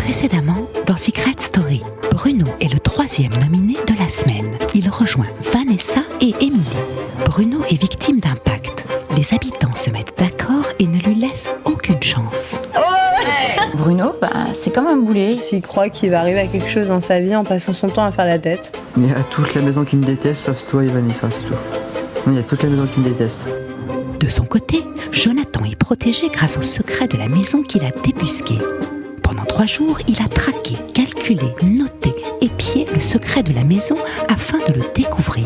Précédemment, dans Secret Story, Bruno est le 3e nominé de la semaine. Il rejoint Vanessa et Émilie. Bruno est victime d'un pacte. Les habitants se mettent d'accord et ne lui laissent aucune chance. Bruno, c'est comme un boulet. S'il croit qu'il va arriver à quelque chose dans sa vie en passant son temps à faire la tête. Il y a toute la maison qui me déteste, sauf toi et Vanessa, c'est tout. Il y a toute la maison qui me déteste. De son côté, Jonathan est protégé grâce au secret de la maison qu'il a débusquée. Pendant 3 jours, il a traqué, calculé, noté, épié le secret de la maison afin de le découvrir.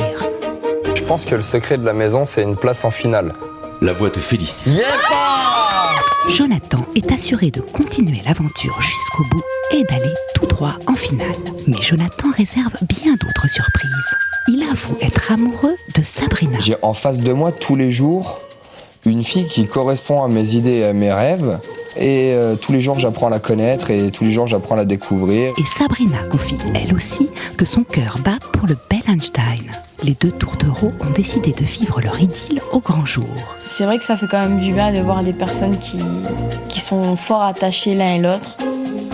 Je pense que le secret de la maison, c'est une place en finale. La voix te félicite. Jonathan est assuré de continuer l'aventure jusqu'au bout et d'aller tout droit en finale. Mais Jonathan réserve bien d'autres surprises. Il avoue être amoureux de Sabrina. J'ai en face de moi tous les jours une fille qui correspond à mes idées et à mes rêves. Et tous les jours, j'apprends à la connaître et tous les jours, j'apprends à la découvrir. Et Sabrina confie elle aussi que son cœur bat pour le Bellenstein. Les 2 tourtereaux ont décidé de vivre leur idylle au grand jour. C'est vrai que ça fait quand même du bien de voir des personnes qui sont fort attachées l'un et l'autre.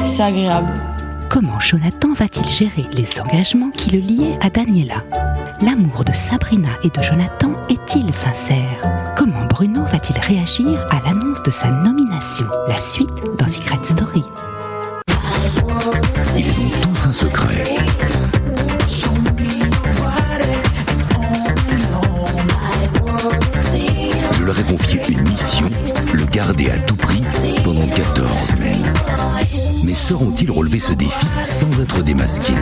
C'est agréable. Comment Jonathan va-t-il gérer les engagements qui le liaient à Daniela? L'amour de Sabrina et de Jonathan est-il sincère? Comment Bruno va-t-il réagir à l'annonce de sa nomination? La suite dans Secret Story. Ils ont tous un secret. Je leur ai confié une mission, le garder à tout prix pendant 14 semaines. Mais sauront-ils relever ce défi sans être démasqués?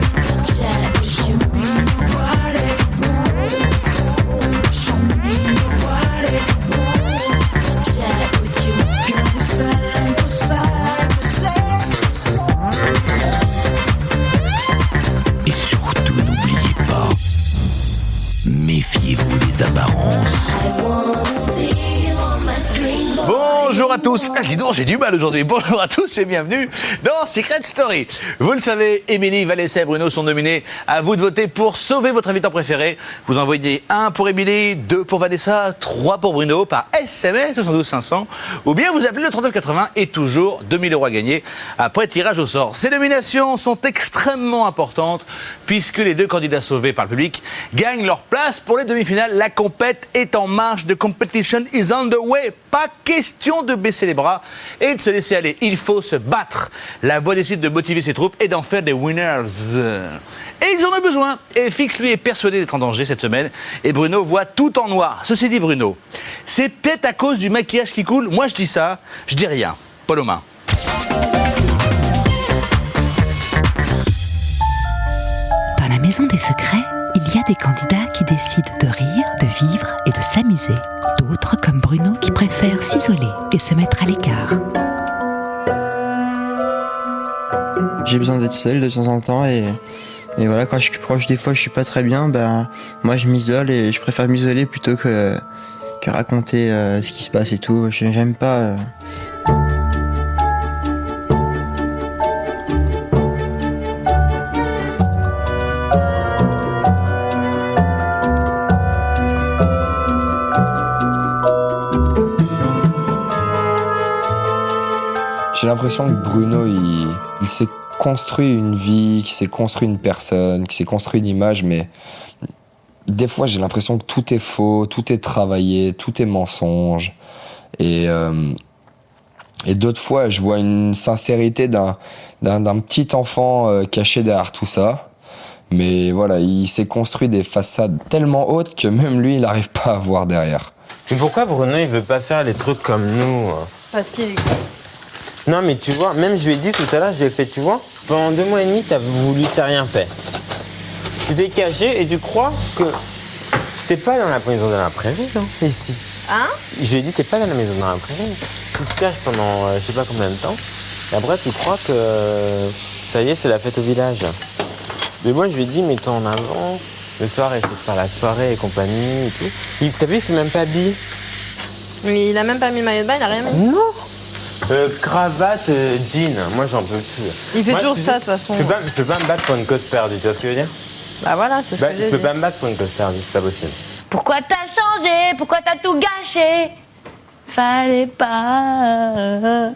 Et surtout, n'oubliez pas, méfiez-vous des apparences. Bonjour à tous. Dis donc, j'ai du mal aujourd'hui. Bonjour à tous et bienvenue dans Secret Story. Vous le savez, Émilie, Vanessa et Bruno sont nominés. À vous de voter pour sauver votre invitant préféré. Vous envoyez 1 pour Émilie, 2 pour Vanessa, 3 pour Bruno par SMS 72 500. Ou bien vous appelez le 3980 et toujours 2000 € à gagner après tirage au sort. Ces nominations sont extrêmement importantes puisque les 2 candidats sauvés par le public gagnent leur place pour les demi-finales. La compète est en marche. The competition is on the way. Pas question de baisser les bras et de se laisser aller. Il faut se battre. La voix décide de motiver ses troupes et d'en faire des winners. Et ils en ont besoin. Et Fix, lui, est persuadé d'être en danger cette semaine. Et Bruno voit tout en noir. Ceci dit, Bruno, c'est peut-être à cause du maquillage qui coule. Moi, je dis ça, je dis rien. Paul aux mains. Dans la maison des secrets, il y a des candidats qui décident de rire, de vivre et de s'amuser. D'autres, comme Bruno, qui préfèrent s'isoler et se mettre à l'écart. J'ai besoin d'être seul de temps en temps et voilà, quand je suis proche des fois je suis pas très bien, moi je m'isole et je préfère m'isoler plutôt que raconter ce qui se passe et tout. J'aime pas... J'ai l'impression que Bruno, il s'est construit une vie, qu'il s'est construit une personne, qu'il s'est construit une image, mais des fois j'ai l'impression que tout est faux, tout est travaillé, tout est mensonge. Et d'autres fois, je vois une sincérité d'un petit enfant caché derrière tout ça. Mais voilà, il s'est construit des façades tellement hautes que même lui, il n'arrive pas à voir derrière. Mais pourquoi Bruno, il veut pas faire les trucs comme nous? Parce qu'il est... Non, mais tu vois, même je lui ai dit tout à l'heure, je lui ai fait, tu vois, pendant 2 mois et demi, t'as rien fait. Tu t'es caché et tu crois que t'es pas dans la maison de la prairie, non, ici. Hein? Je lui ai dit, t'es pas dans la maison de la prairie. Tu te caches pendant je sais pas combien de temps. Et après, tu crois que ça y est, c'est la fête au village. Mais moi, je lui ai dit, mets-toi en avant. Le soir, il faut faire la soirée et compagnie et tout. T'as vu, il s'est même pas habillé. Mais il a même pas mis le maillot de bain, il a rien mis. Non. Cravate, jean, moi j'en peux plus. Il fait toujours ça de toute façon. Je peux pas me battre pour une cause perdue, tu vois ce que je veux dire? Bah voilà, c'est ce que j'ai dit. Je peux pas me battre pour une cause perdue, c'est pas possible. Pourquoi t'as changé? Pourquoi t'as tout gâché? Fallait pas.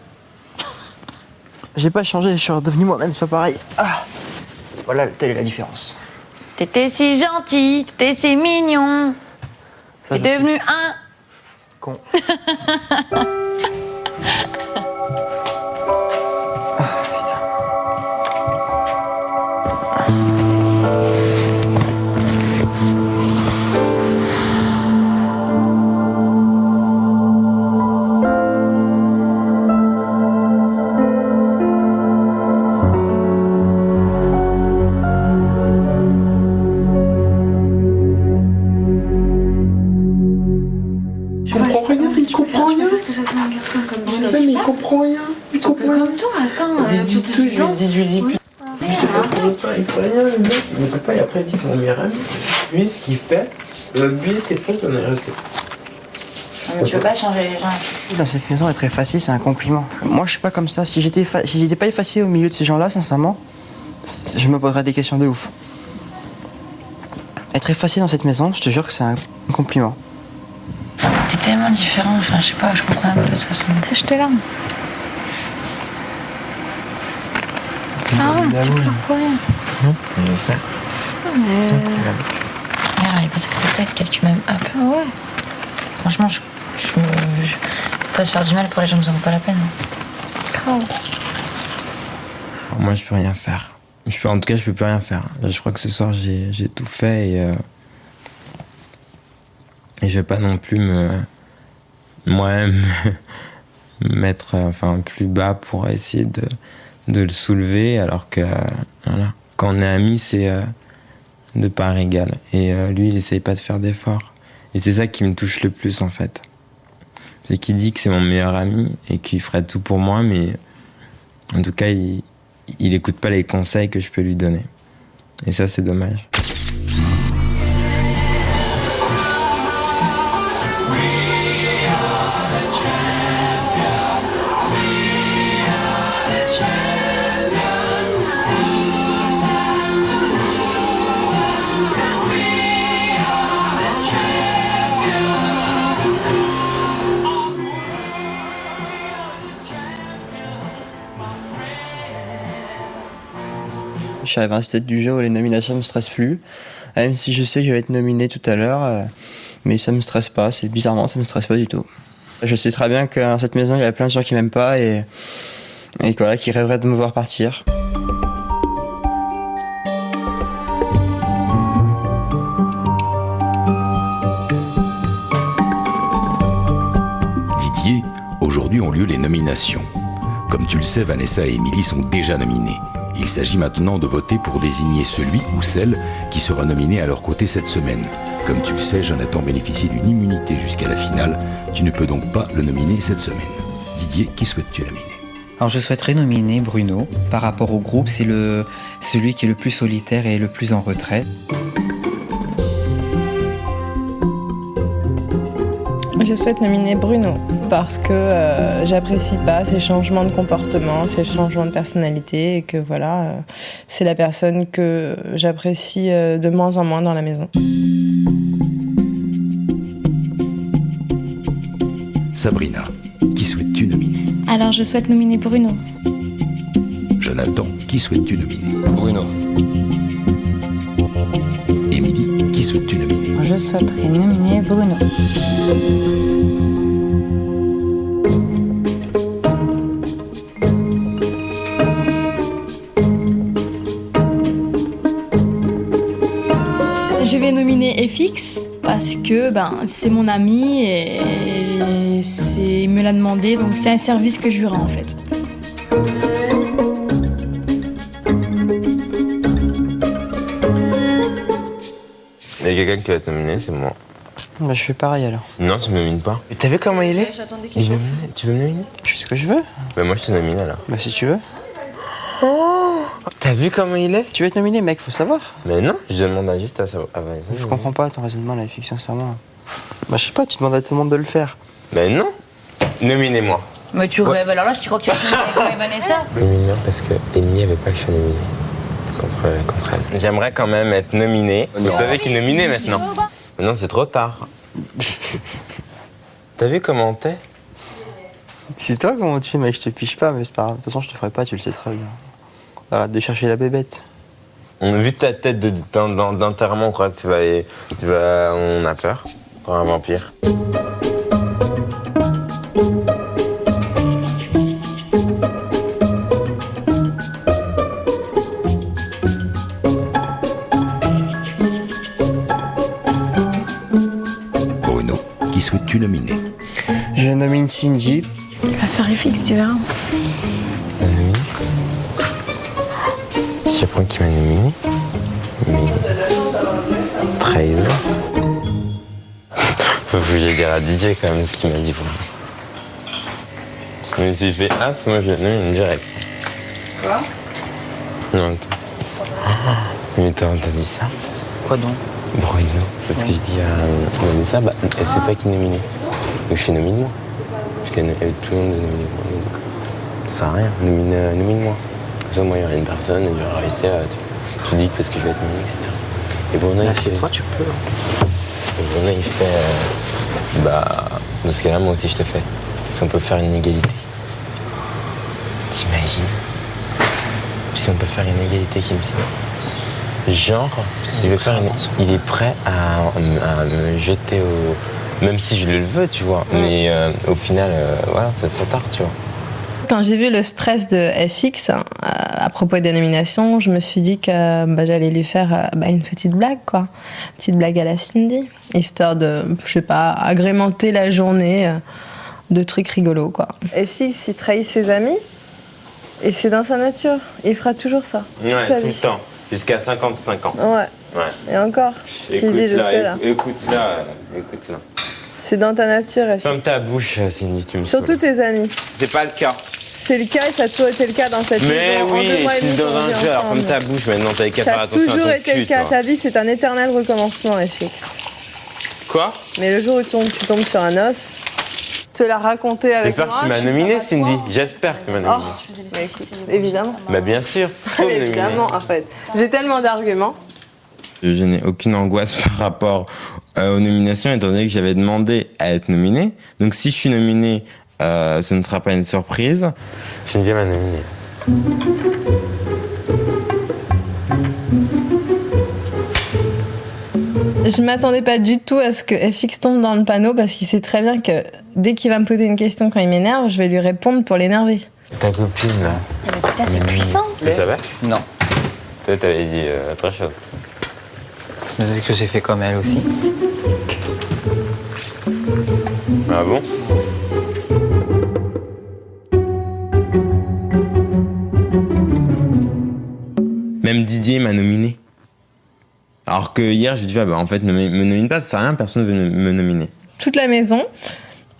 J'ai pas changé, je suis redevenu moi-même, c'est pas pareil. Ah. Voilà, telle est la différence. T'étais si gentil, t'étais si mignon. Ça, T'es devenu un. con. Il fait rien, le mec, il ne peut pas, et après il dit c'est mon meilleur ami. Lui, ce qu'il fait, lui, ce qu'il fait, on est resté. Mais tu veux pas changer les gens. Dans cette maison, être effacé, c'est un compliment. Moi, je suis pas comme ça. Si j'étais pas effacé au milieu de ces gens-là, sincèrement, je me poserais des questions de ouf. Être effacé dans cette maison, je te jure que c'est un compliment. T'es tellement différent, enfin, je sais pas, je comprends un peu de toute façon. C'est jeter l'arme. Ça va, tu pleures pour rien. Je sais. Regarde, il y a pas ça que ta tête, qu'elle tu m'aimes un peu. Ouais. Franchement, je peux pas se faire du mal pour les gens qui en vaut pas la peine. C'est grave. Moi, je peux rien faire. En tout cas, je peux plus rien faire. Là, je crois que ce soir, j'ai tout fait et je vais pas non plus moi-même mettre plus bas pour essayer de le soulever, alors que voilà. Quand on est amis, c'est de part égale. Et lui, il essaye pas de faire d'efforts. Et c'est ça qui me touche le plus, en fait. C'est qu'il dit que c'est mon meilleur ami et qu'il ferait tout pour moi, mais en tout cas, il écoute pas les conseils que je peux lui donner. Et ça, c'est dommage. Je suis arrivé à un stade du jeu où les nominations me stressent plus. Même si je sais que je vais être nominé tout à l'heure, mais ça me stresse pas. Bizarrement, ça me stresse pas du tout. Je sais très bien que dans cette maison, il y a plein de gens qui m'aiment pas et voilà, qui rêveraient de me voir partir. Didier, aujourd'hui ont lieu les nominations. Comme tu le sais, Vanessa et Émilie sont déjà nominées. Il s'agit maintenant de voter pour désigner celui ou celle qui sera nominé à leur côté cette semaine. Comme tu le sais, Jonathan bénéficie d'une immunité jusqu'à la finale. Tu ne peux donc pas le nominer cette semaine. Didier, qui souhaites-tu nominer ? Alors je souhaiterais nominer Bruno. Par rapport au groupe, c'est celui qui est le plus solitaire et le plus en retrait. Je souhaite nominer Bruno parce que j'apprécie pas ses changements de comportement, ses changements de personnalité et que voilà, c'est la personne que j'apprécie de moins en moins dans la maison. Sabrina, qui souhaites-tu nominer ? Alors je souhaite nominer Bruno. Jonathan, qui souhaites-tu nominer ? Bruno. Émilie, qui souhaites-tu nominer ? Je souhaiterais nominer Bruno. Je vais nominer FX parce que c'est mon ami et il me l'a demandé, donc c'est un service que je lui rends en fait. Il y a quelqu'un qui va te nominer, c'est moi. Bah, je fais pareil alors. Non, tu me nomines pas. T'as vu comment il est ? J'attendais qu'il chauffe. Tu veux me nominer ? Je fais ce que je veux. Bah moi je te nomine alors. Bah si tu veux. T'as vu comment il est ? Tu veux être nominé, mec, faut savoir. Mais non, je demande juste à Vanessa. Je comprends pas ton raisonnement là, FX, sincèrement. Bah je sais pas, tu demandes à tout le monde de le faire. Mais non. Nominez-moi. Mais tu rêves, alors là, si tu crois que tu vas finir avec moi et Vanessa. Nominez parce que Émilie avait pas que je sois nominé contre elle. J'aimerais quand même être nominé. Vous savez qui est nominé maintenant ? Mais non, c'est trop tard. T'as vu comment t'es ? C'est toi comment tu es, mec, je te piche pas, mais c'est pas grave. De toute façon, je te ferai pas, tu le sais très bien. Arrête de chercher la bébête. On a vu ta tête d'enterrement, on croit que on a peur pour un vampire. Bruno, qui souhaites-tu nominer? Je nomine Cindy. Va faire FX, tu verras. Nominé. Je sais pas qui m'a nominé. Mais 13. Faut que j'ai dire à DJ quand même ce qu'il m'a dit pour moi. Mais s'il fait As, moi je le nomine direct. Quoi? Non, attends. Mais t'as dit ça? Quoi donc? Bruno, parce que je dis à Vanessa, bah, elle sait pas qui nominer. Donc je fais nomine-moi. Parce que tout le monde veut nominer moi. Ça sert à rien, nomine-moi. Comme ça, moi, il y aura une personne, il y aura réussi à. Tu dis que parce que je vais être nominé, etc. Et Bruno, il fait. Toi, tu peux. Et Bruno, il fait. Dans ce cas-là, moi aussi, je te fais. Si on peut faire une égalité. T'imagines? Si on peut faire une égalité, qui me dit. Genre, il est prêt à me jeter au. Même si je le veux, tu vois. Mais au final, voilà, c'est trop tard, tu vois. Quand j'ai vu le stress de FX à propos des nominations, je me suis dit que j'allais lui faire une petite blague, quoi. Une petite blague à la Cindy, histoire de, je sais pas, agrémenter la journée de trucs rigolos, quoi. FX, il trahit ses amis, et c'est dans sa nature. Il fera toujours ça. Ouais, tout le temps. Jusqu'à 55 ans. Ouais. Et encore, s'il vit jusque-là. Écoute-la. C'est dans ta nature, FX. Ferme ta bouche, Cindy, tu me Surtout saoules. tes amis. C'est pas le cas. C'est le cas et ça a toujours été le cas dans cette maison. Mais oui, en 2 mois et je suis demi dans qu'on un vit jeu, alors ensemble. ferme ta bouche maintenant, t'avais qu'à Ça faire a attention à ton toujours été cul, le cas. toi. Ta vie, c'est un éternel recommencement, FX. Quoi? Mais le jour où tu tombes sur un os, te la raconter avec moi. J'espère que tu m'as nominé, Cindy. J'espère que tu m'as nominé. Mais écoute, évidemment. Bah bien sûr, faut me nominer. Évidemment, en fait. J'ai tellement d'arguments. Je n'ai aucune angoisse par rapport aux nominations, étant donné que j'avais demandé à être nominé. Donc si je suis nominé, ce ne sera pas une surprise. Cindy m'a nominé. Je m'attendais pas du tout à ce que FX tombe dans le panneau parce qu'il sait très bien que dès qu'il va me poser une question quand il m'énerve, je vais lui répondre pour l'énerver. Ta copine, là. Mais putain, c'est puissant. Tu savais? Non. Toi, t'avais dit autre chose. Je sais que j'ai fait comme elle aussi. Ah bon? Même Didier m'a nominé. Alors que hier, j'ai dit, en fait, ne me nomine pas, ça sert à rien, personne ne veut me nominer. Toute la maison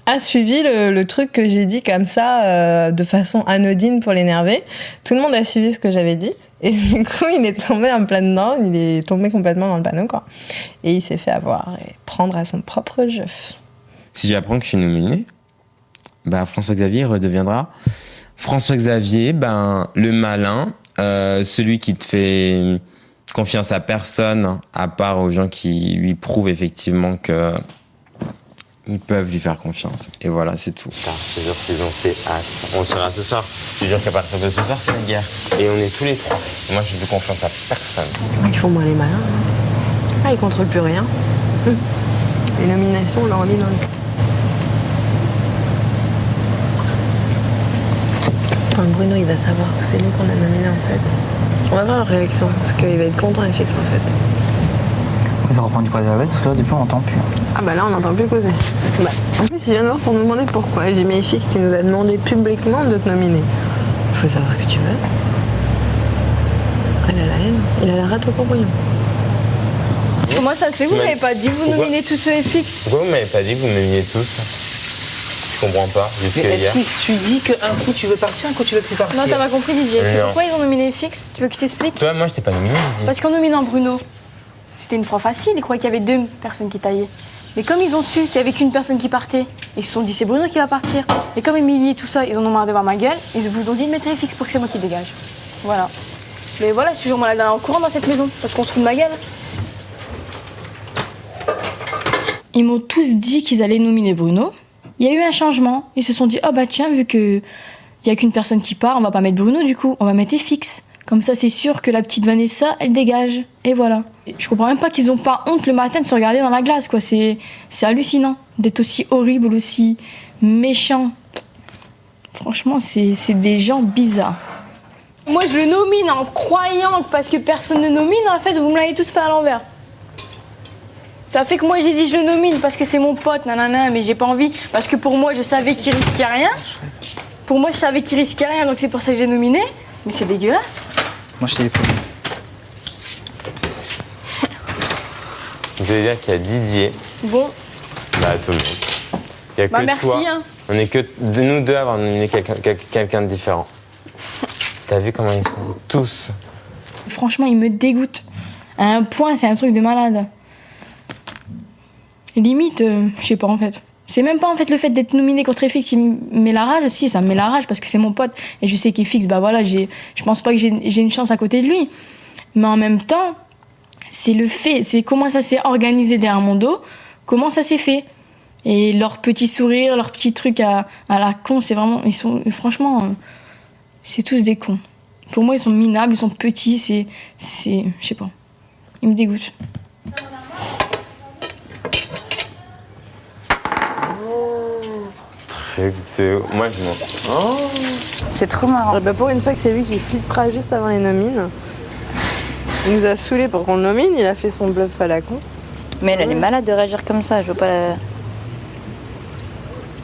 a suivi le truc que j'ai dit comme ça, de façon anodine pour l'énerver. Tout le monde a suivi ce que j'avais dit. Et du coup, il est tombé en plein dedans, il est tombé complètement dans le panneau, quoi. Et il s'est fait avoir et prendre à son propre jeu. Si j'apprends que je suis nominé, François-Xavier redeviendra François-Xavier, le malin, celui qui te fait confiance à personne, à part aux gens qui lui prouvent effectivement que ils peuvent lui faire confiance. Et voilà, c'est tout. Je te jure qu'ils ont fait hâte. On sera ce soir. Je te jure qu'à partir de ce soir, c'est la guerre. Et on est tous les trois. Et moi, je fais confiance à personne. Ils font moins les malins. Ils contrôlent plus rien. Les nominations, on leur dit dans le cul. Quand Bruno, il va savoir que c'est lui qu'on a nominé, en fait. On va voir leur réaction, parce qu'il va être content, FX, en fait. Il va reprendre du poids de la bête parce que là, depuis, on n'entend plus. Ah là, on n'entend plus causer. En plus, il vient de voir pour nous demander pourquoi. J'ai dit, mais FX, tu nous as demandé publiquement de te nominer. Il faut savoir ce que tu veux. Elle a la haine. Il a la rate au courbouillon. Comment ça se fait? Vous m'avez pas dit, vous nominez tous ce FX? Pourquoi vous m'avez pas dit que vous nominiez tous? Je comprends pas, jusqu'à hier. FX, tu dis qu'un coup tu veux partir, un coup tu veux plus partir. Non, t'as pas compris, Didier. Non. Pourquoi ils ont nominé FX? Tu veux que je t'explique? Toi, moi, je t'ai pas nominé, Didier. Parce qu'en nominant Bruno, c'était une proie facile, ils croyaient qu'il y avait 2 personnes qui taillaient. Mais comme ils ont su qu'il y avait qu'une personne qui partait, ils se sont dit c'est Bruno qui va partir. Et comme Émilie et tout ça, ils en ont marre de voir ma gueule, ils vous ont dit de mettre FX pour que c'est moi qui dégage. Voilà. Mais voilà, je suis toujours moi la dernière au courant dans cette maison, parce qu'on se fout de ma gueule. Ils m'ont tous dit qu'ils allaient nominer Bruno. Il y a eu un changement. Ils se sont dit, oh bah tiens, vu qu'il n'y a qu'une personne qui part, on va pas mettre Bruno du coup, on va mettre FX. Comme ça, c'est sûr que la petite Vanessa, elle dégage. Et voilà. Je comprends même pas qu'ils ont pas honte le matin de se regarder dans la glace, quoi. C'est hallucinant d'être aussi horrible, aussi méchant. Franchement, c'est des gens bizarres. Moi, je le nomine en croyant parce que personne ne nomine. En fait, vous me l'avez tous fait à l'envers. Ça fait que moi, j'ai dit je le nomine parce que c'est mon pote, nanana, mais j'ai pas envie. Parce que pour moi, je savais qu'il risquait rien. Pour moi, je savais qu'il risquait rien, donc c'est pour ça que j'ai nominé. Mais c'est dégueulasse. Moi, je t'ai les premiers. Je vais dire qu'il y a Didier. Bon. Bah, tout le monde. Il y a que merci, toi. hein. On est que de nous deux à avoir nominé quelqu'un de différent. T'as vu comment ils sont tous? Franchement, ils me dégoûtent. À un point, c'est un truc de malade. Limite, je sais pas en fait. C'est même pas en fait le fait d'être nominé contre FX qui me met la rage. Si, ça me met la rage parce que c'est mon pote. Et je sais qu'FX, bah voilà, je pense pas que j'ai une chance à côté de lui. Mais en même temps, c'est le fait, c'est comment ça s'est organisé derrière mon dos, comment ça s'est fait. Et leurs petits sourires, leurs petits trucs à la con, c'est vraiment, franchement, c'est tous des cons. Pour moi, ils sont minables, ils sont petits, c'est, je sais pas, ils me dégoûtent. Moi, je m'en... Oh. C'est trop marrant. Bah pour une fois que c'est lui qui flippera juste avant les nomines. Il nous a saoulés pour qu'on le nomine, il a fait son bluff à la con. Mais elle est malade de réagir comme ça, je veux pas la...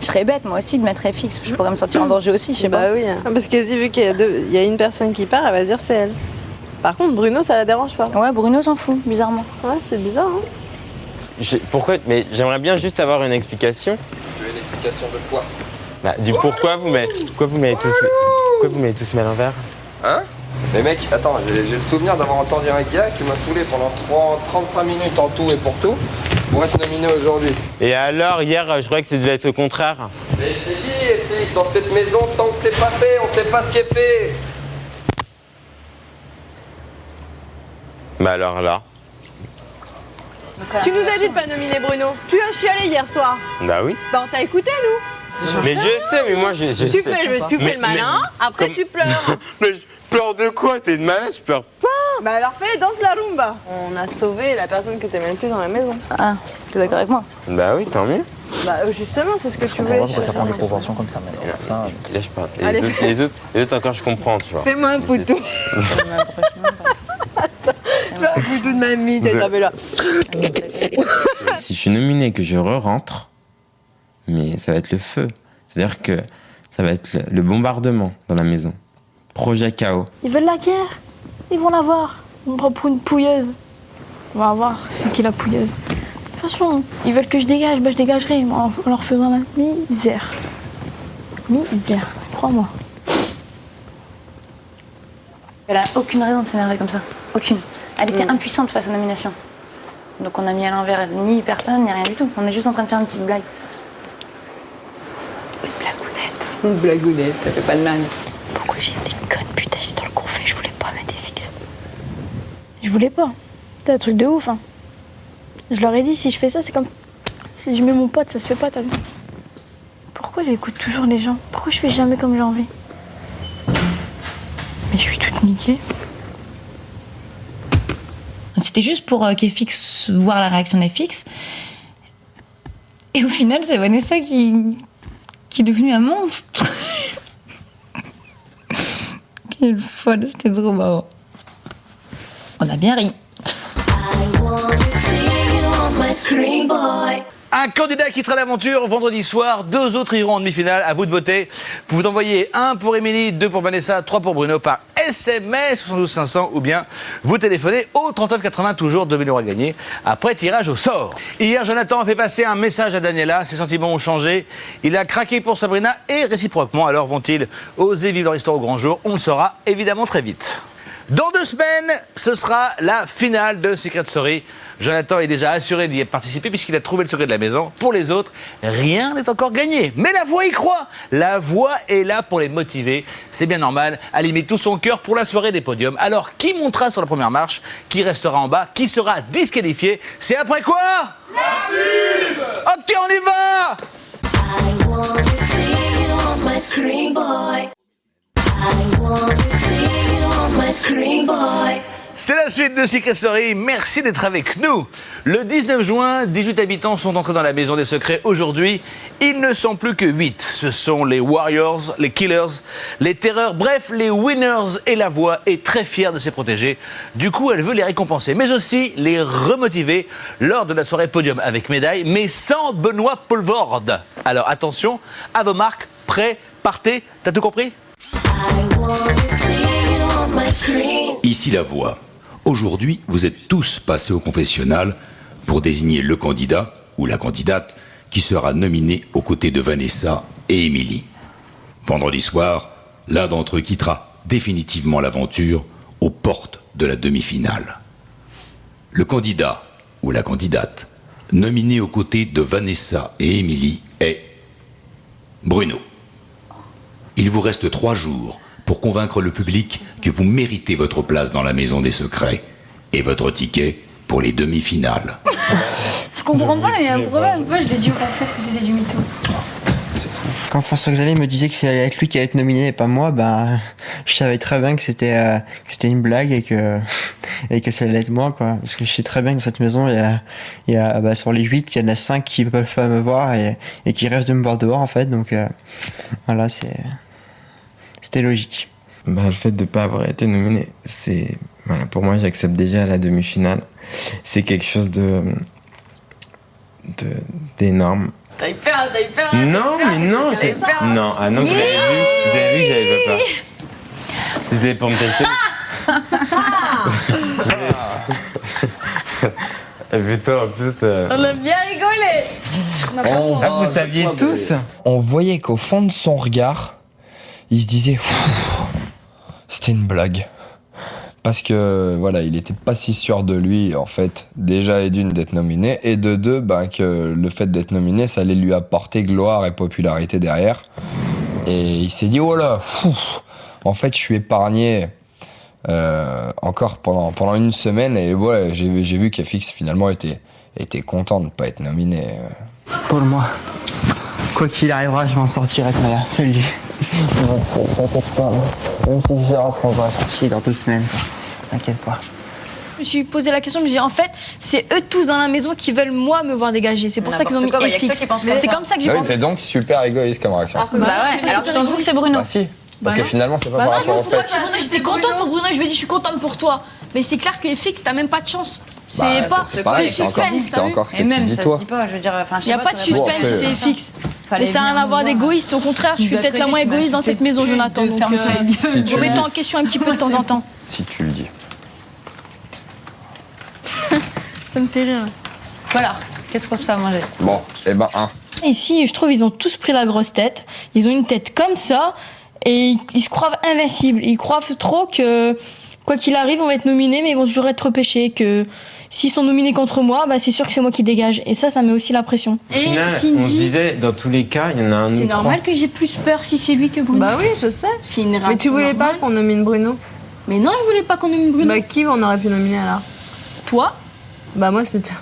Je serais bête moi aussi de mettre FX, je pourrais me sentir en danger aussi, je sais pas. Bah oui, parce que vu qu'il y a une personne qui part, elle va dire c'est elle. Par contre, Bruno, ça la dérange pas. Ouais, Bruno s'en fout, bizarrement. Ouais, c'est bizarre, hein. Pourquoi? Mais j'aimerais bien juste avoir une explication. Tu veux une explication de quoi? Bah, du pourquoi vous m'avez tous mis à l'envers? Hein? Mais mec, attends, j'ai le souvenir d'avoir entendu un gars qui m'a saoulé pendant 35 minutes en tout et pour tout, pour être nominé aujourd'hui. Et alors, hier, je croyais que ça devait être au contraire. Mais je t'ai dit, FX, dans cette maison, tant que c'est pas fait, on sait pas ce qui est fait. Bah alors là. Tu nous as dit de pas nominer Bruno. Tu as chialé hier soir. Bah oui. Bah on t'a écouté, nous. Mais je sais, mais moi je sais. Tu fais le malin, après tu pleures. Mais je pleure de quoi? T'es une malade, je pleure pas. Bah alors fais, danse la rumba. On a sauvé la personne que t'aimais le plus dans la maison. Ah, t'es d'accord avec moi? Bah oui, tant mieux. Bah justement, c'est ce que tu voulais. Ça prend des proportions comme ça, mais Là, je parle. Allez, Les autres encore, je comprends, tu vois. Fais-moi un poutou. Fais un poutou de mamie, t'es tapé là. Si je suis nominé et que je re-rentre, mais ça va être le feu. C'est-à-dire que ça va être le bombardement dans la maison. Projet chaos. Ils veulent la guerre. Ils vont la voir. On me prend pour une pouilleuse. On va voir c'est qui la pouilleuse. De toute façon, ils veulent que je dégage, bah je dégagerai. Moi, en leur faisant la misère. Misère, crois-moi. Elle a aucune raison de s'énerver comme ça. Aucune. Elle était impuissante face aux nominations. Donc on a mis à l'envers ni personne, ni rien du tout. On est juste en train de faire une petite blague. Une blagounette. Une blagounette, ça fait pas de mal. Pourquoi j'ai des connes? Putain, j'étais dans le confet, je voulais pas mettre FX. Je voulais pas. C'est un truc de ouf, hein. Je leur ai dit, si je fais ça, c'est comme... Si je mets mon pote, ça se fait pas, t'as vu? Pourquoi j'écoute toujours les gens? Pourquoi je fais jamais comme j'ai envie? Mais je suis toute niquée. C'était juste pour qu'FX, voir la réaction d'FX. Et au final, c'est Vanessa qui est devenue un monstre. Quelle folle, c'était trop marrant. On a bien ri. Un candidat quittera l'aventure vendredi soir, 2 autres iront en demi-finale, à vous de voter. Vous envoyez 1 pour Émilie, 2 pour Vanessa, 3 pour Bruno par SMS 72 500 ou bien vous téléphonez au 39 80, toujours 2 000 € à gagner après tirage au sort. Hier, Jonathan a fait passer un message à Daniela, ses sentiments ont changé, il a craqué pour Sabrina et réciproquement, alors vont-ils oser vivre leur histoire au grand jour? On le saura évidemment très vite. Dans 2 semaines, ce sera la finale de Secret Story. Jonathan est déjà assuré d'y participer puisqu'il a trouvé le secret de la maison. Pour les autres, rien n'est encore gagné. Mais la voix y croit. La voix est là pour les motiver. C'est bien normal. Elle y met tout son cœur pour la soirée des podiums. Alors, qui montera sur la première marche? Qui restera en bas? Qui sera disqualifié? C'est après quoi? La pub! Ok, on y va! C'est la suite de Secret Story, merci d'être avec nous. Le 19 juin, 18 habitants sont entrés dans la Maison des Secrets. Aujourd'hui, ils ne sont plus que 8. Ce sont les Warriors, les Killers, les Terreurs, bref, les Winners. Et la voix est très fière de ses protégés. Du coup, elle veut les récompenser, mais aussi les remotiver lors de la soirée podium avec médaille, mais sans Benoît Poelvoorde. Alors attention, à vos marques, prêts, partez, t'as tout compris ? Ici la voix. Aujourd'hui, vous êtes tous passés au confessionnal pour désigner le candidat ou la candidate qui sera nominé aux côtés de Vanessa et Émilie. Vendredi soir, l'un d'entre eux quittera définitivement l'aventure aux portes de la demi-finale. Le candidat ou la candidate nominé aux côtés de Vanessa et Émilie est Bruno. Il vous reste 3 jours pour convaincre le public que vous méritez votre place dans la Maison des Secrets et votre ticket pour les demi-finales. Je comprends pas, il y a un problème. Moi, je l'ai dit au confesse que c'était du mytho. C'est fou. Quand François-Xavier me disait que c'est être lui qui allait être nominé et pas moi, bah, je savais très bien que c'était une blague et que ça allait être moi, quoi. Parce que je sais très bien que dans cette maison, il y a sur les 8, il y en a 5 qui ne peuvent pas me voir et qui rêvent de me voir dehors, en fait. Donc, voilà, c'était logique. Bah, le fait de ne pas avoir été nominé, voilà, pour moi, j'accepte déjà la demi-finale. C'est quelque chose d'énorme. T'as eu peur. Non, mais non. Non, ah non, vous avez vu que j'avais pas peur. C'était pour me tester. Et putain, en plus... On a bien rigolé. Vous saviez tous? On voyait qu'au fond de son regard, il se disait c'était une blague. Parce que voilà, il était pas si sûr de lui en fait, déjà et d'une d'être nominé, et de deux, que le fait d'être nominé, ça allait lui apporter gloire et popularité derrière. Et il s'est dit oh là, en fait je suis épargné encore pendant une semaine, et ouais, j'ai vu qu'FX finalement était content de ne pas être nominé. Pour moi, quoi qu'il arrivera, je m'en sortirai, Maya, je le dis. T'inquiète pas, même si je verrai qu'on va sortir dans 2 semaines. T'inquiète pas. Je me suis posé la question, je me dis en fait, c'est eux tous dans la maison qui veulent moi me voir dégager. C'est pour ça qu'ils ont mis FX. C'est comme ça que j'ai pensé. C'est donc super égoïste comme réaction. Bah ouais, alors tu t'en fous que c'est Bruno. Bah si, parce que finalement c'est pas par rapport au fait. J'étais contente pour Bruno, je lui ai dit je suis contente pour toi. Mais c'est clair que FX, t'as même pas de chance. C'est pas pareil, c'est encore ce que tu dis toi. Il n'y a pas de suspense, c'est FX. Mais ça n'a rien à voir d'égoïste, au contraire, je suis peut-être la moins égoïste dans cette maison, Jonathan. Donc, je mets en question un petit peu de temps en temps. Si tu le dis. Ça me fait rire. Voilà, qu'est-ce qu'on se fait à manger? Bon, un. Ici, je trouve ils ont tous pris la grosse tête. Ils ont une tête comme ça et ils se croient invincibles. Ils croient trop que, quoi qu'il arrive, on va être nominés, mais ils vont toujours être repêchés. Que s'ils sont nominés contre moi, c'est sûr que c'est moi qui dégage. Et ça met aussi la pression. Et Cindy, on se disait, dans tous les cas, il y en a un autre. C'est normal que j'ai plus peur si c'est lui que Bruno. Bah oui, je sais. C'est une mais tu voulais pas qu'on nomine Bruno? Mais non, je voulais pas qu'on nomine Bruno. Bah qui on aurait pu nominer alors? Toi? Bah moi c'était...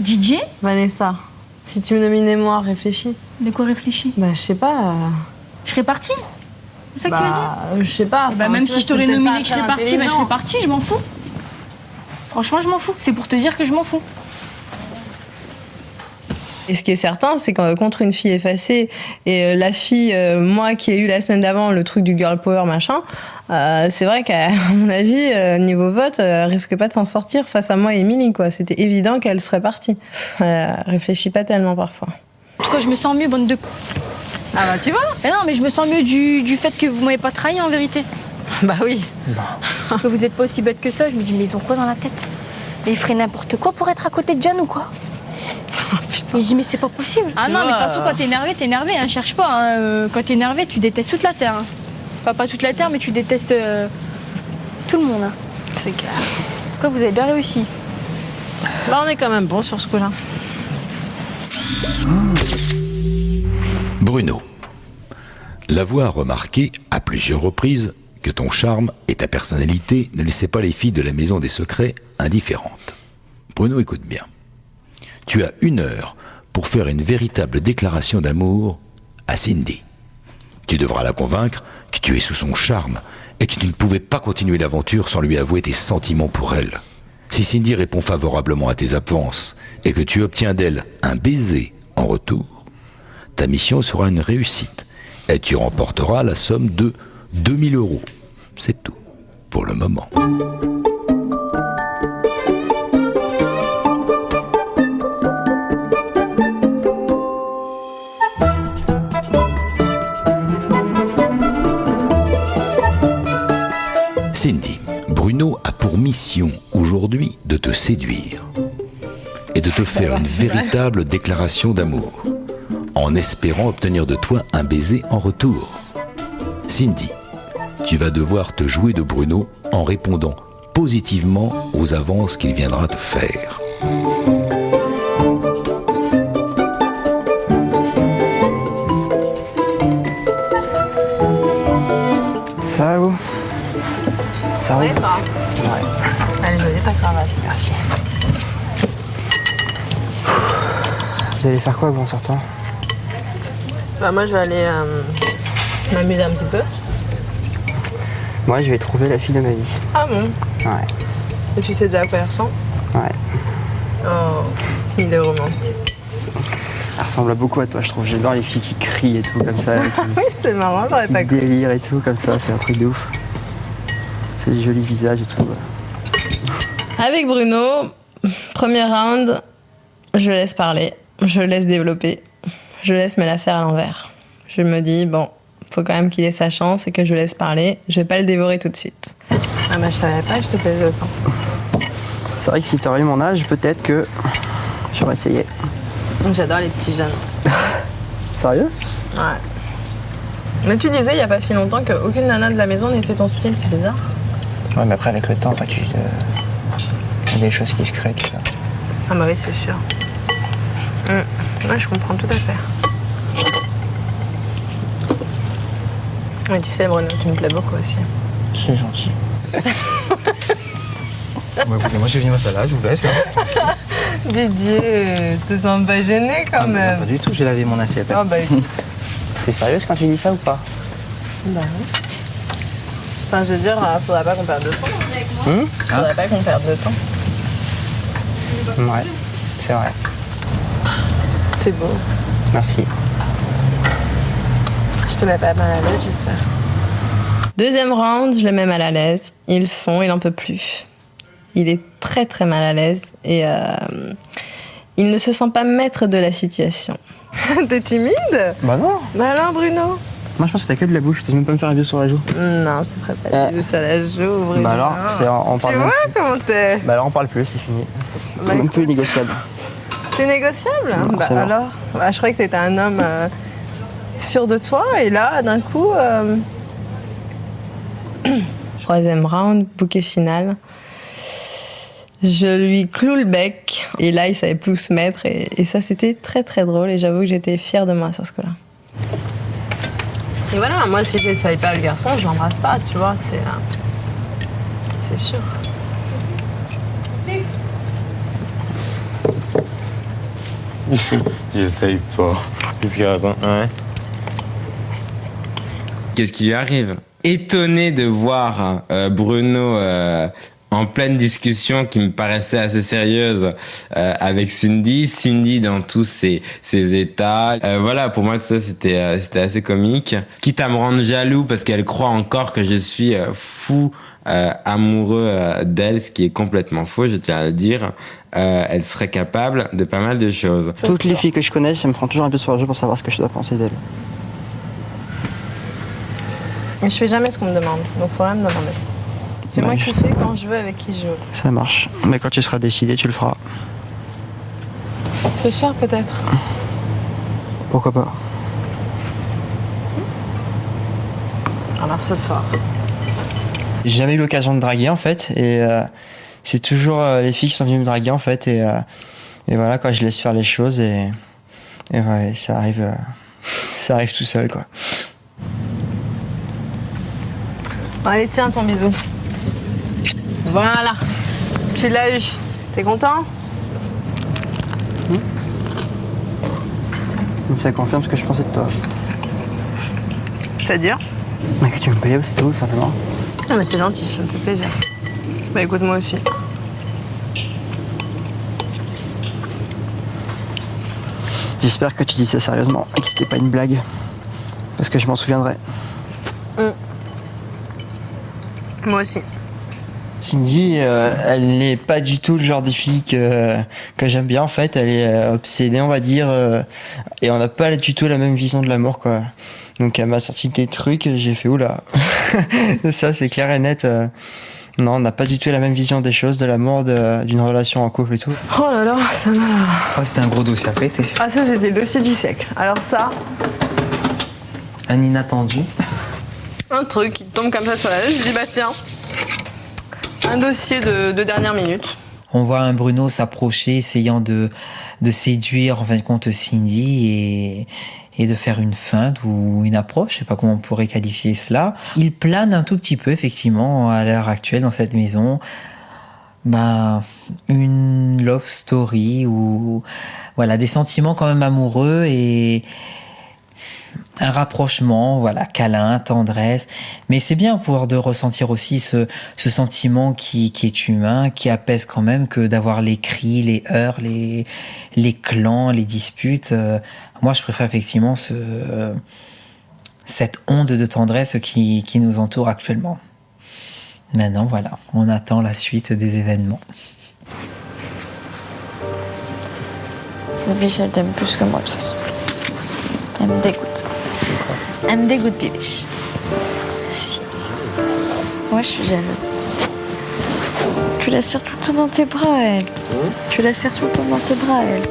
DJ? Vanessa. Si tu me nominais moi, réfléchis. De quoi réfléchis? Bah je sais pas. Je serais partie? C'est ça que tu veux dire? Je sais pas. Même si je t'aurais nominé que je serais partie, je serais partie, je m'en fous. Franchement, je m'en fous. C'est pour te dire que je m'en fous. Et ce qui est certain, c'est que contre une fille effacée et la fille, moi qui ai eu la semaine d'avant le truc du girl power machin, c'est vrai qu'à mon avis, niveau vote, elle risque pas de s'en sortir face à moi et Émilie, quoi. C'était évident qu'elle serait partie. Réfléchis pas tellement parfois. En tout cas, je me sens mieux, bande de... Ah bah tu vois. Mais non, mais je me sens mieux du fait que vous m'avez pas trahi en vérité. Bah oui. Que vous êtes pas aussi bête que ça, je me dis mais ils ont quoi dans la tête? Mais ils feraient n'importe quoi pour être à côté de Jan ou quoi? Et je dis mais c'est pas possible. Ah non, mais de toute façon quand t'es énervé, hein, cherche pas. Hein. Quand t'es énervé, tu détestes toute la terre. Hein. Enfin, pas toute la terre, mais tu détestes tout le monde. Hein. C'est clair. En tout cas, vous avez bien réussi. Bah on est quand même bon sur ce coup-là. Bruno, la voix a remarqué à plusieurs reprises que ton charme et ta personnalité ne laissaient pas les filles de la Maison des Secrets indifférentes. Bruno, écoute bien. Tu as 1 heure pour faire une véritable déclaration d'amour à Cindy. Tu devras la convaincre que tu es sous son charme et que tu ne pouvais pas continuer l'aventure sans lui avouer tes sentiments pour elle. Si Cindy répond favorablement à tes avances et que tu obtiens d'elle un baiser en retour, ta mission sera une réussite et tu remporteras la somme de 2000 €. C'est tout pour le moment. Cindy, Bruno a pour mission aujourd'hui de te séduire et de te faire une véritable déclaration d'amour, en espérant obtenir de toi un baiser en retour. Cindy, tu vas devoir te jouer de Bruno en répondant positivement aux avances qu'il viendra te faire. Ça va vous? Ça roule? Ouais, toi. Ouais. Allez, je mets ta cravate. Merci. Vous allez faire quoi vous en sortant? Bah, moi, je vais aller m'amuser un petit peu. Moi je vais trouver la fille de ma vie. Ah bon? Ouais. Et tu sais déjà à quoi elle ressemble? Ouais. Oh, il est romantique. Elle ressemble beaucoup à toi je trouve. J'adore les filles qui crient et tout comme ça. Oui, c'est marrant, j'aurais pas cru. Délire et tout comme ça, c'est un truc de ouf. C'est des jolis visages et tout. Avec Bruno, premier round, je laisse parler, je laisse développer, je laisse me la faire à l'envers. Je me dis, bon, faut quand même qu'il ait sa chance et que je laisse parler, je vais pas le dévorer tout de suite. Ah bah je savais pas, je te pèse le temps. C'est vrai que si t'aurais eu mon âge, peut-être que j'aurais essayé. J'adore les petits jeunes. Sérieux? Ouais. Mais tu disais il y a pas si longtemps qu'aucune nana de la maison n'ait fait ton style, c'est bizarre. Ouais mais après avec le temps, il y a des choses qui se créent, tout ça. Ah bah oui, c'est sûr. Ouais, je comprends tout à fait. Mais tu sais, Bruno, tu me plais beaucoup aussi. C'est gentil. Bon, écoutez, moi j'ai fini ma salade, je vous laisse. Hein. Didier, te sens pas gêné quand même. Pas du tout, j'ai lavé mon assiette. Oh bah écoute. T'es sérieuse quand tu dis ça ou pas? Bah oui. Enfin, je veux dire, faudrait pas qu'on perde de temps. Faudrait pas qu'on perde de temps. Ouais, c'est vrai. C'est beau. Merci. Je te mets pas mal à l'aise, j'espère. Deuxième round, je le mets mal à l'aise. Il fond, il en peut plus. Il est très très mal à l'aise et il ne se sent pas maître de la situation. T'es timide? Bah non. Bah alors Bruno? Moi je pense que t'as que de la bouche, t'oses même pas me faire un bisou sur la joue. Non, je te ferai pas de bisou sur la joue, Bruno. Bah alors, on parle. Tu vois comment t'es? Bah alors on parle plus, c'est fini. Bah, Même plus négociable. Plus négociable? Non, bah alors, bah, je croyais que t'étais un homme sûr de toi et là, d'un coup... Troisième round, bouquet final. Je lui cloue le bec et là, il savait plus où se mettre et ça, c'était très très drôle et j'avoue que j'étais fière de moi sur ce coup-là. Et voilà, moi, si j'essaye pas le garçon, je l'embrasse pas, tu vois, c'est sûr. J'essaye pas. Qu'est-ce qu'il raconte? Ouais. Qu'est-ce qui lui arrive? Étonné de voir Bruno en pleine discussion qui me paraissait assez sérieuse avec Cindy. Cindy dans tous ses états. Voilà, pour moi tout ça c'était assez comique. Quitte à me rendre jaloux parce qu'elle croit encore que je suis fou amoureux d'elle, ce qui est complètement faux, je tiens à le dire. Elle serait capable de pas mal de choses. Toutes les filles que je connais, ça me prend toujours un peu sur la joue pour savoir ce que je dois penser d'elles. Mais je fais jamais ce qu'on me demande, donc faut rien me demander. C'est moi qui fais quand je veux, avec qui je veux. Ça marche. Mais quand tu seras décidé, tu le feras. Ce soir peut-être. Pourquoi pas? Alors ce soir. J'ai jamais eu l'occasion de draguer en fait, et c'est toujours les filles qui sont venues me draguer en fait, et voilà quoi, je laisse faire les choses et ouais, ça arrive tout seul quoi. Bon, allez, tiens ton bisou. Voilà, tu l'as eu. T'es content? Ça confirme ce que je pensais de toi. C'est-à-dire? Mais que tu me plais, c'est tout, simplement. Non mais c'est gentil, ça me fait plaisir. Bah écoute, moi aussi. J'espère que tu dis ça sérieusement et que c'était pas une blague. Parce que je m'en souviendrai. Moi aussi. Cindy, elle n'est pas du tout le genre de fille que j'aime bien en fait. Elle est obsédée, on va dire. Et on n'a pas du tout la même vision de l'amour, quoi. Donc elle m'a sorti des trucs et j'ai fait oula. Ça, c'est clair et net. Non, on n'a pas du tout la même vision des choses, de l'amour, d'une relation en couple et tout. Oh là là, ça m'a... C'était un gros dossier à traiter. Ah ça, c'était le dossier du siècle. Alors ça... Un inattendu. Un truc qui tombe comme ça sur la lèvre, je dis bah tiens, un dossier de dernière minute. On voit un Bruno s'approcher, essayant de séduire en fin de compte Cindy et de faire une feinte ou une approche, je sais pas comment on pourrait qualifier cela. Il plane un tout petit peu effectivement à l'heure actuelle dans cette maison. Une love story ou voilà, des sentiments quand même amoureux et un rapprochement, voilà, câlin, tendresse. Mais c'est bien pouvoir de ressentir aussi ce sentiment qui est humain, qui apaise quand même, que d'avoir les cris, les heurts, les clans, les disputes. Moi, je préfère effectivement cette onde de tendresse qui nous entoure actuellement. Maintenant, voilà, on attend la suite des événements. Bibiche, elle t'aime plus que moi, de toute façon. Elle me dégoûte. Elle me dégoûte, Bibiche. Si. Moi, je suis jalouse. Tu la serres tout le temps dans tes bras, elle. Tu la serres tout le temps dans tes bras, elle.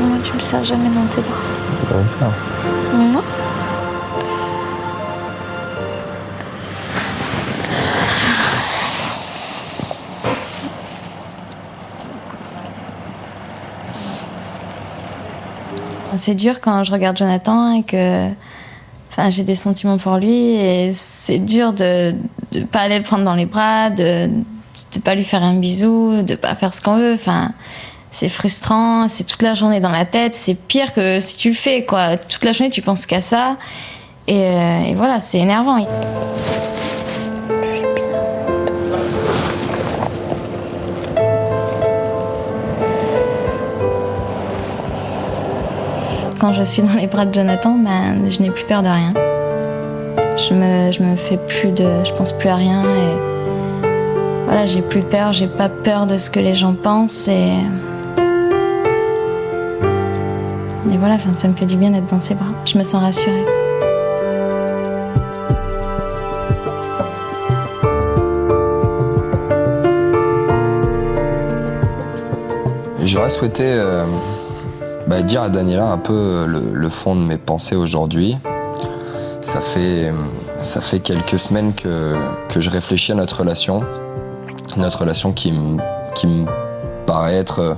Moi, tu me serres jamais dans tes bras. Non. C'est dur quand je regarde Jonathan et que j'ai des sentiments pour lui et c'est dur de pas aller le prendre dans les bras, de pas lui faire un bisou, de pas faire ce qu'on veut. C'est frustrant, c'est toute la journée dans la tête, c'est pire que si tu le fais, quoi. Toute la journée tu penses qu'à ça et voilà, c'est énervant. Quand je suis dans les bras de Jonathan, je n'ai plus peur de rien. Je pense plus à rien et voilà, j'ai plus peur, j'ai pas peur de ce que les gens pensent et voilà, ça me fait du bien d'être dans ses bras. Je me sens rassurée. J'aurais souhaité dire à Daniela un peu le fond de mes pensées aujourd'hui. Ça fait quelques semaines que je réfléchis à notre relation qui me paraît être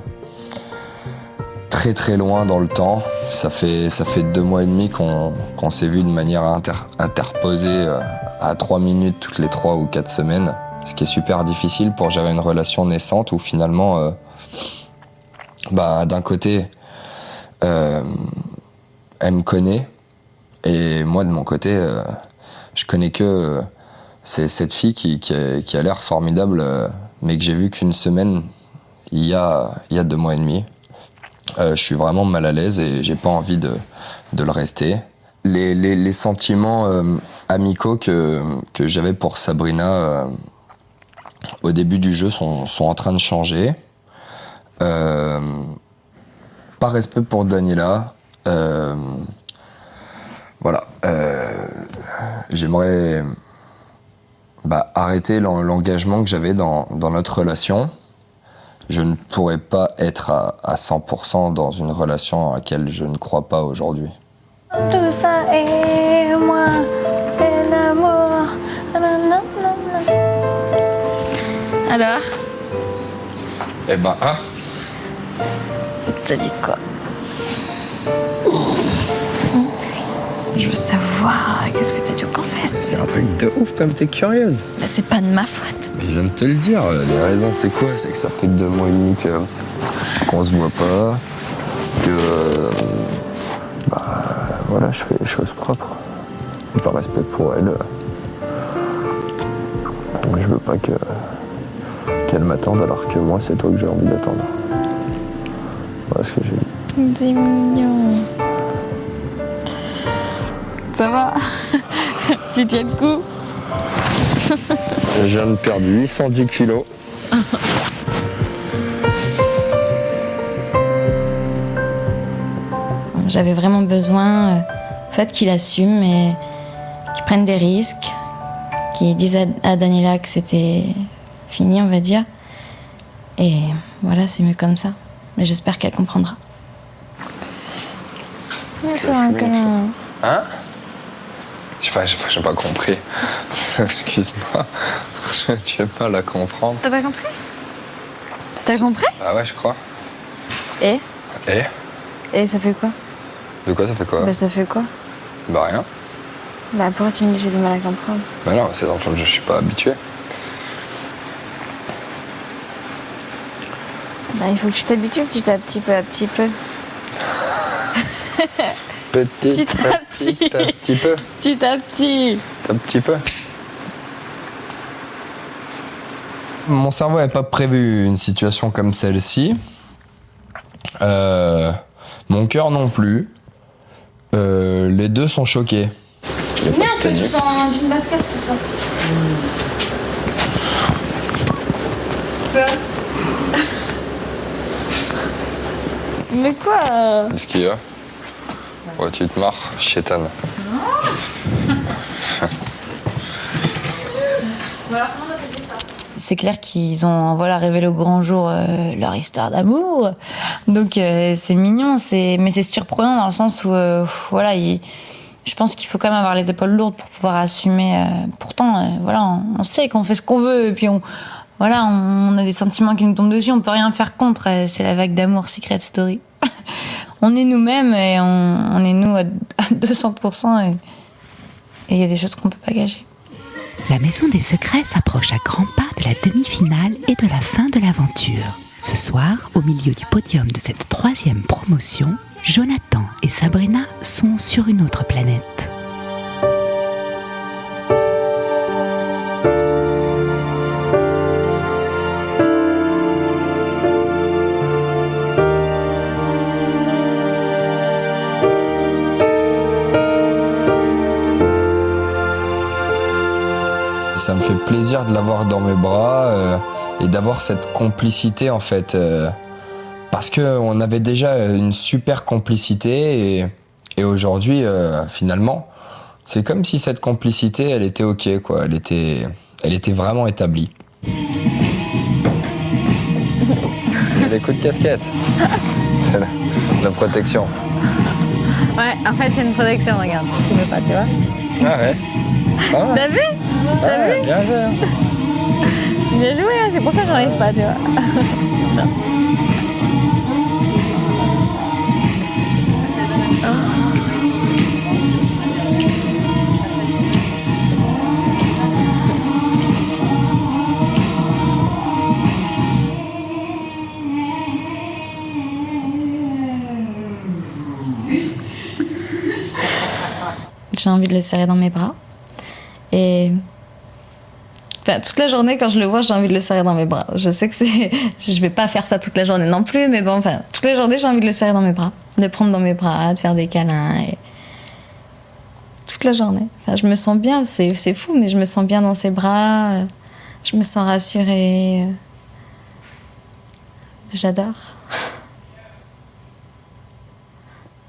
très très loin dans le temps. Ça fait 2 mois et demi qu'on s'est vu de manière interposée à 3 minutes toutes les 3 ou 4 semaines, ce qui est super difficile pour gérer une relation naissante où finalement, d'un côté, elle me connaît et moi de mon côté je connais que c'est cette fille qui a l'air formidable mais que j'ai vu qu'une semaine il y a 2 mois et demi. Je suis vraiment mal à l'aise et j'ai pas envie de le rester. Les sentiments amicaux que j'avais pour Sabrina au début du jeu sont en train de changer. Par respect pour Daniela, j'aimerais arrêter l'engagement que j'avais dans notre relation. Je ne pourrais pas être à 100% dans une relation à laquelle je ne crois pas aujourd'hui. Tout ça et moi, et l'amour. Alors? T'as dit quoi? Je veux savoir, qu'est-ce que t'as dit au confesse? C'est un truc de ouf comme t'es curieuse. C'est pas de ma faute. Mais je viens de te le dire, les raisons c'est quoi? C'est que ça fait 2 mois et demi qu'on se voit pas, que voilà, je fais les choses propres. Par respect pour elle. Je veux pas qu'elle m'attende alors que moi c'est toi que j'ai envie d'attendre. Voilà ce que j'ai dit. C'est mignon. Ça va? Tu tiens le coup? Je viens de perdre 810 kilos. J'avais vraiment besoin en fait, qu'il assume et qu'il prenne des risques, qu'il dise à Daniela que c'était fini, on va dire. Et voilà, c'est mieux comme ça. Mais j'espère qu'elle comprendra. Hein? J'ai pas compris. Excuse-moi. Tu veux pas la comprendre. T'as pas compris? T'as compris? Ah ouais, je crois. Et ça fait quoi? De quoi ça fait quoi? Bah ça fait quoi? Bah rien. Bah pourquoi tu me dis que j'ai du mal à comprendre? Bah non, c'est dans le sens que je suis pas habitué. Bah il faut que tu t'habitues petit à petit, peu à petit peu. Petit à petit peu. Petit à petit. Un petit peu. Mon cerveau n'avait pas prévu une situation comme celle-ci. Mon cœur non plus. Les deux sont choqués. Viens, est-ce que tu sens un jean basket ce soir? Mais quoi? Qu'est-ce qu'il y a? Ouais, tu te marres, chétane. C'est clair qu'ils ont révélé au grand jour leur histoire d'amour. Donc c'est mignon, mais c'est surprenant dans le sens où je pense qu'il faut quand même avoir les épaules lourdes pour pouvoir assumer. Pourtant, on sait qu'on fait ce qu'on veut et puis on a des sentiments qui nous tombent dessus, on peut rien faire contre. C'est la vague d'amour Secret Story. On est nous-mêmes et on est nous à 200% et il y a des choses qu'on peut pas gâcher. La Maison des Secrets s'approche à grands pas de la demi-finale et de la fin de l'aventure. Ce soir, au milieu du podium de cette 3e promotion, Jonathan et Sabrina sont sur une autre planète. Ça me fait plaisir de l'avoir dans mes bras et d'avoir cette complicité en fait. Parce qu'on avait déjà une super complicité et aujourd'hui, finalement, c'est comme si cette complicité, elle était ok, quoi. Elle était vraiment établie. Des coups de casquette. C'est la protection. Ouais, en fait, c'est une protection, regarde. Tu veux pas, tu vois? Ah ouais. Ah. T'as vu? T'as vu? Bien joué. Bien joué, hein, c'est pour ça que j'arrive pas, tu vois. J'ai envie de le serrer dans mes bras. Et toute la journée, quand je le vois, j'ai envie de le serrer dans mes bras. Je sais que je vais pas faire ça toute la journée non plus, mais bon, toute la journée, j'ai envie de le serrer dans mes bras, de le prendre dans mes bras, de faire des câlins. Et toute la journée. Je me sens bien, c'est fou, mais je me sens bien dans ses bras. Je me sens rassurée. J'adore.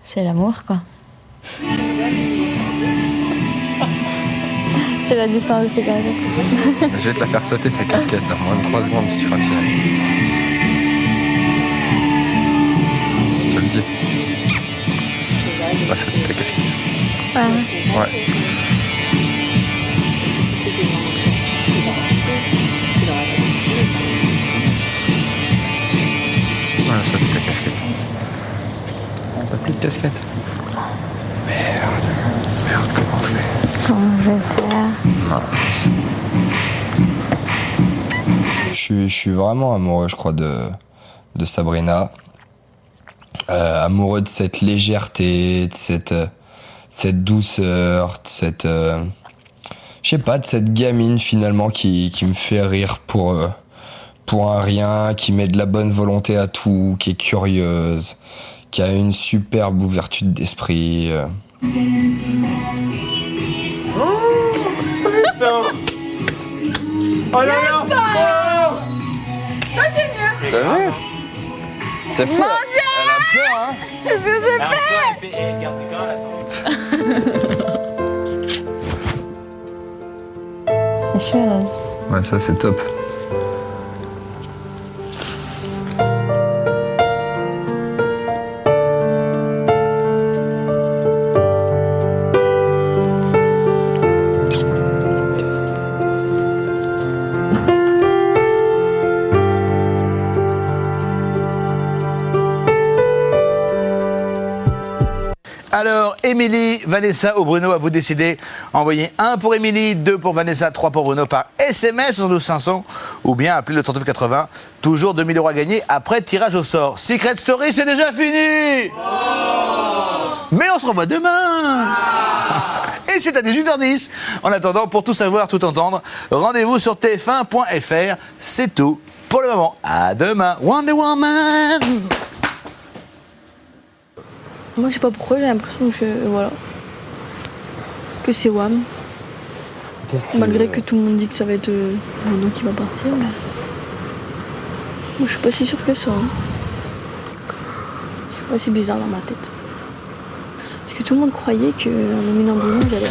C'est l'amour, quoi. C'est la distance de sécurité. Je vais te la faire sauter ta casquette dans moins de 3 secondes si tu continues. Je te le dis. Va sauter ta casquette. Ouais. Voilà, sauter ta casquette. T'as plus de casquette. Merde, comment on fait? Comment je vais faire? Je suis vraiment amoureux, je crois, de Sabrina. amoureux de cette légèreté, de cette douceur, de cette... je sais pas, de cette gamine finalement qui me fait rire pour un rien, qui met de la bonne volonté à tout, qui est curieuse, qui a une superbe ouverture d'esprit. Oh là là! Ça c'est mieux. T'as vu? C'est fou. Mon Elle a peur, hein? Qu'est-ce que j'ai fait? Je suis heureuse. Ouais, ça c'est top. Alors, Émilie, Vanessa ou Bruno, à vous décider. Envoyez 1 pour Émilie, 2 pour Vanessa, 3 pour Bruno par SMS sur 500 ou bien appelez le 3980. Toujours 2000 € à gagner après tirage au sort. Secret Story, c'est déjà fini. Mais on se revoit demain. Et c'est à 18h10. En attendant, pour tout savoir, tout entendre, rendez-vous sur tf1.fr. C'est tout pour le moment. À demain. Wonder Woman. Moi, je sais pas pourquoi, j'ai l'impression que c'est Wham. Malgré que tout le monde dit que ça va être Bruno qui va partir. Mais... moi, je suis pas si sûre que ça. Je suis pas si bizarre dans ma tête. Parce que tout le monde croyait qu'en nominant Bruno, j'allais...